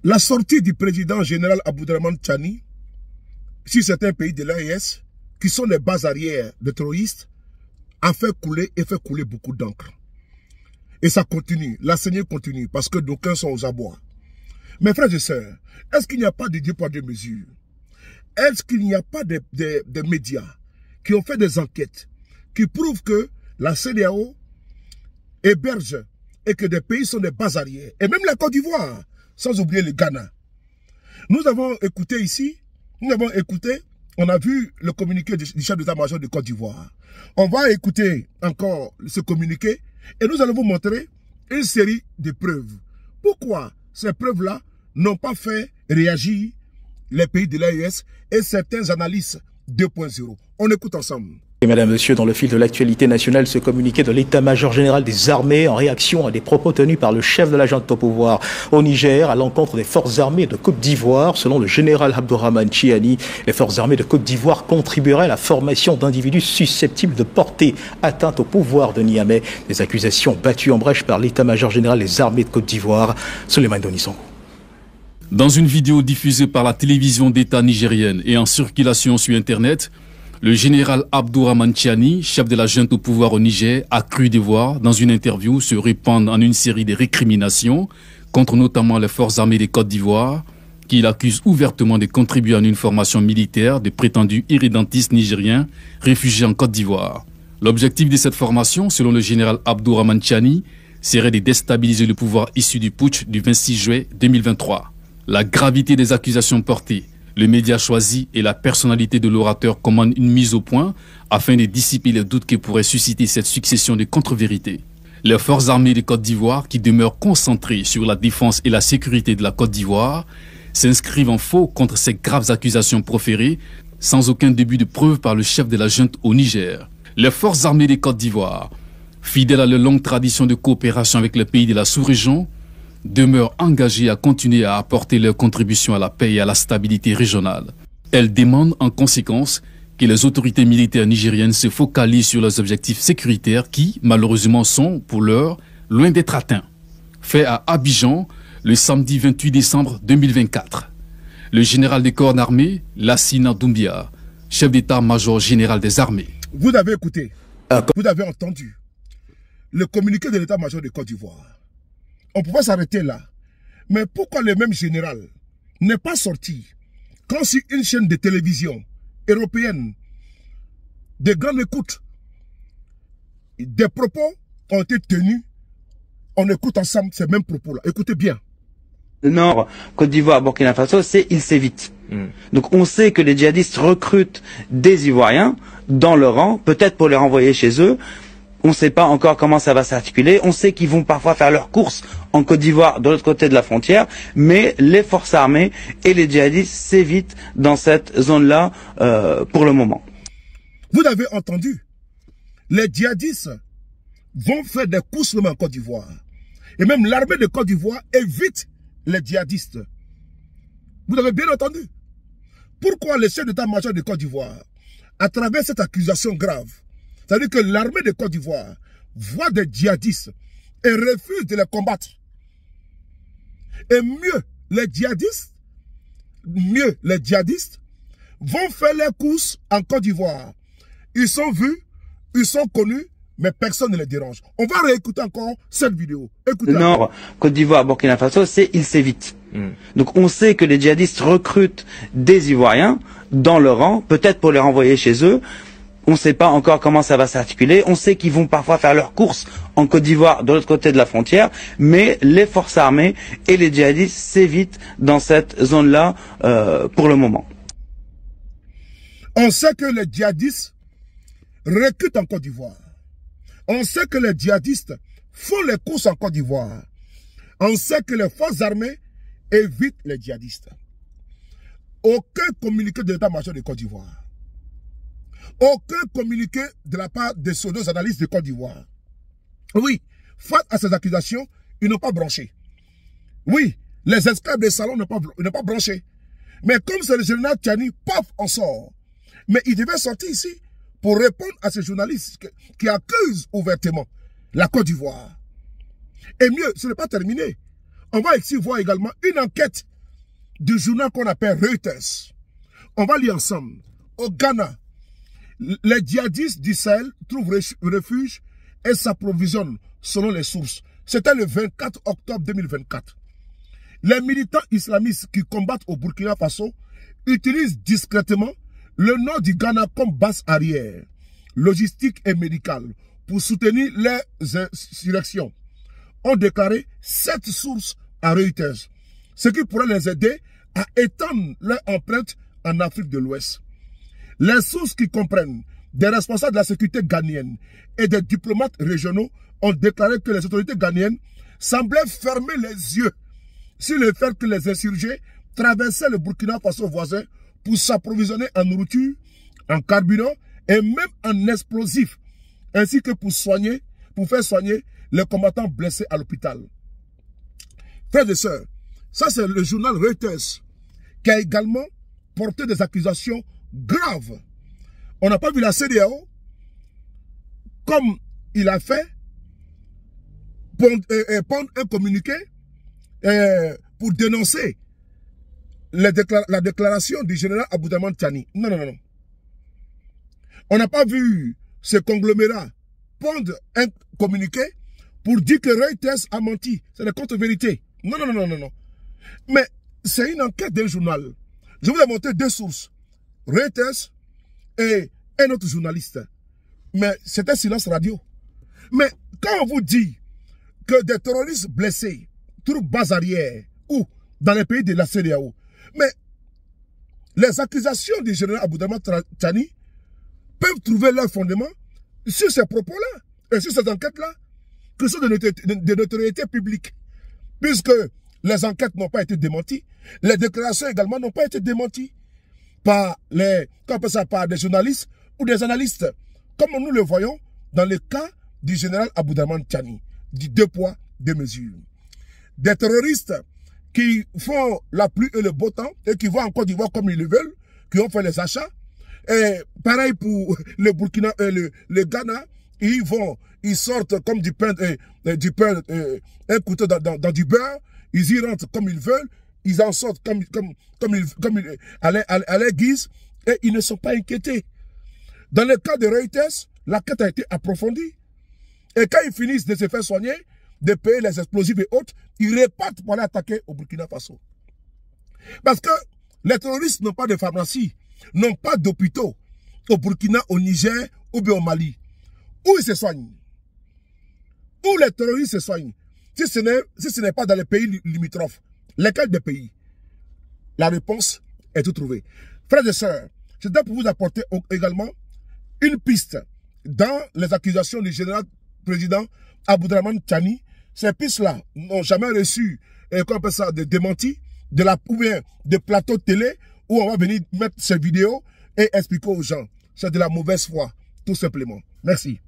La sortie du président général Abdourahmane Tchani sur certains pays de l'AES, qui sont les bases arrières des terroristes, a fait couler beaucoup d'encre. Et ça continue, la saignée continue, parce que d'aucuns sont aux abois. Mes frères et sœurs, est-ce qu'il n'y a pas de deux poids deux mesures? Est-ce qu'il n'y a pas de médias qui ont fait des enquêtes qui prouvent que la CEDEAO héberge et que des pays sont des bases arrières, et même la Côte d'Ivoire, sans oublier le Ghana. Nous avons écouté ici, on a vu le communiqué du chef d'état-major de Côte d'Ivoire. On va écouter encore ce communiqué et nous allons vous montrer une série de preuves. Pourquoi ces preuves-là n'ont pas fait réagir les pays de l'AES et certains analystes 2.0. On écoute ensemble. Et mesdames, messieurs, dans le fil de l'actualité nationale, ce communiqué de l'état-major général des armées en réaction à des propos tenus par le chef de la junte au pouvoir au Niger à l'encontre des forces armées de Côte d'Ivoire. Selon le général Abdourahmane Tchani, les forces armées de Côte d'Ivoire contribueraient à la formation d'individus susceptibles de porter atteinte au pouvoir de Niamey. Des accusations battues en brèche par l'état-major général des armées de Côte d'Ivoire. Souleymane Donisson. Dans une vidéo diffusée par la télévision d'État nigérienne et en circulation sur Internet, le général Abdourahmane Tchani, chef de la junte au pouvoir au Niger, a cru devoir, dans une interview, se répandre en une série de récriminations contre notamment les forces armées des Côte d'Ivoire, qu'il accuse ouvertement de contribuer à une formation militaire de prétendus irrédentistes nigériens réfugiés en Côte d'Ivoire. L'objectif de cette formation, selon le général Abdourahmane Tchani, serait de déstabiliser le pouvoir issu du putsch du 26 juillet 2023. La gravité des accusations portées, le média choisi et la personnalité de l'orateur commandent une mise au point afin de dissiper les doutes que pourrait susciter cette succession de contre-vérités. Les forces armées de Côte d'Ivoire, qui demeurent concentrées sur la défense et la sécurité de la Côte d'Ivoire, s'inscrivent en faux contre ces graves accusations proférées sans aucun début de preuve par le chef de la junte au Niger. Les forces armées de Côte d'Ivoire, fidèles à leur longue tradition de coopération avec les pays de la sous-région, demeurent engagées à continuer à apporter leur contribution à la paix et à la stabilité régionale. Elles demandent en conséquence que les autorités militaires nigériennes se focalisent sur leurs objectifs sécuritaires qui, malheureusement, sont, pour l'heure, loin d'être atteints. Fait à Abidjan, le samedi 28 décembre 2024. Le général des corps d'armée, Lassina Doumbia, chef d'état-major général des armées. Vous avez écouté, vous avez entendu le communiqué de l'état-major de Côte d'Ivoire. On pouvait s'arrêter là. Mais pourquoi le même général n'est pas sorti quand sur une chaîne de télévision européenne de grande écoute, des propos ont été tenus, on écoute ensemble ces mêmes propos-là. Écoutez bien. Le Nord, Côte d'Ivoire, Burkina Faso, il s'évite. Donc on sait que les djihadistes recrutent des Ivoiriens dans leur rang, peut-être pour les renvoyer chez eux. On ne sait pas encore comment ça va s'articuler. On sait qu'ils vont parfois faire leurs courses en Côte d'Ivoire, de l'autre côté de la frontière. Mais les forces armées et les djihadistes s'évitent dans cette zone-là pour le moment. Vous avez entendu, les djihadistes vont faire des courses même en Côte d'Ivoire. Et même l'armée de Côte d'Ivoire évite les djihadistes. Vous avez bien entendu. Pourquoi le chef d'état-major de Côte d'Ivoire, à travers cette accusation grave, c'est-à-dire que l'armée de Côte d'Ivoire voit des djihadistes et refuse de les combattre. Et mieux, les djihadistes vont faire les courses en Côte d'Ivoire. Ils sont vus, ils sont connus, mais personne ne les dérange. On va réécouter encore cette vidéo. Écoutez. Le Nord, Côte d'Ivoire, Burkina Faso, il s'évite. Donc on sait que les djihadistes recrutent des Ivoiriens dans leur rang, peut-être pour les renvoyer chez eux. On ne sait pas encore comment ça va s'articuler. On sait qu'ils vont parfois faire leurs courses en Côte d'Ivoire, de l'autre côté de la frontière. Mais les forces armées et les djihadistes s'évitent dans cette zone-là pour le moment. On sait que les djihadistes recrutent en Côte d'Ivoire. On sait que les djihadistes font les courses en Côte d'Ivoire. On sait que les forces armées évitent les djihadistes. Aucun communiqué de l'état-major de Côte d'Ivoire. Aucun communiqué de la part des pseudo-analystes de Côte d'Ivoire. Oui, face à ces accusations, ils n'ont pas branché. Oui, les esclaves des salons n'ont pas branché. Mais comme c'est le général Tchani, paf, on sort. Mais il devait sortir ici pour répondre à ces journalistes qui accusent ouvertement la Côte d'Ivoire. Et mieux, ce n'est pas terminé. On va ici voir également une enquête du journal qu'on appelle Reuters. On va lire ensemble. Au Ghana, les djihadistes du Sahel trouvent refuge et s'approvisionnent selon les sources. C'était le 24 octobre 2024. Les militants islamistes qui combattent au Burkina Faso utilisent discrètement le nord du Ghana comme base arrière, logistique et médicale pour soutenir les insurrections. Ont déclaré 7 sources à Reuters, ce qui pourrait les aider à étendre leur empreinte en Afrique de l'Ouest. Les sources qui comprennent des responsables de la sécurité ghanéenne et des diplomates régionaux ont déclaré que les autorités ghanéennes semblaient fermer les yeux sur le fait que les insurgés traversaient le Burkina Faso voisin pour s'approvisionner en nourriture, en carburant et même en explosifs, ainsi que pour faire soigner les combattants blessés à l'hôpital. Frères et sœurs, ça c'est le journal Reuters qui a également porté des accusations graves. On n'a pas vu la CEDEAO, comme il a fait, prendre un communiqué pour dénoncer la déclaration du général Abdourahmane Tiani. Non, non, non, non. On n'a pas vu ce conglomérat prendre un communiqué pour dire que Reuters a menti. C'est la contre-vérité. Non, non, non, non, non, non. Mais c'est une enquête d'un journal. Je vous ai montré 2 sources. Reuters et un autre journaliste. Mais c'était silence radio. Mais quand on vous dit que des terroristes blessés trouvent base arrière ou dans les pays de la CEDEAO, mais les accusations du général Abdourahmane Tiani peuvent trouver leur fondement sur ces propos-là et sur ces enquêtes-là, qui sont de notoriété publique. Puisque les enquêtes n'ont pas été démenties, les déclarations également n'ont pas été démenties par par des journalistes ou des analystes, comme nous le voyons dans le cas du général Abdourahmane Tiani, du 2 poids, 2 mesures. Des terroristes qui font la pluie et le beau temps et qui vont en Côte d'Ivoire comme ils le veulent, qui ont fait les achats. Et pareil pour le Burkina et le Ghana, ils sortent comme du pain, un couteau dans du beurre, ils y rentrent comme ils veulent, ils en sortent à leur guise, et ils ne sont pas inquiétés. Dans le cas de Reuters, l'enquête a été approfondie. Et quand ils finissent de se faire soigner, de payer les explosifs et autres, ils repartent pour aller attaquer au Burkina Faso. Parce que les terroristes n'ont pas de pharmacie, n'ont pas d'hôpitaux au Burkina, au Niger ou bien au Mali. Où ils se soignent? Où les terroristes se soignent? Si ce n'est pas dans les pays limitrophes, lesquels des pays? La réponse est tout trouvée. Frères et sœurs, je dois pour vous apporter également une piste dans les accusations du général président Abdourahmane Tiani. Ces pistes-là n'ont jamais reçu, qu'on appelle ça, de démenti, ou bien de plateau de télé, où on va venir mettre ces vidéos et expliquer aux gens. C'est de la mauvaise foi, tout simplement. Merci.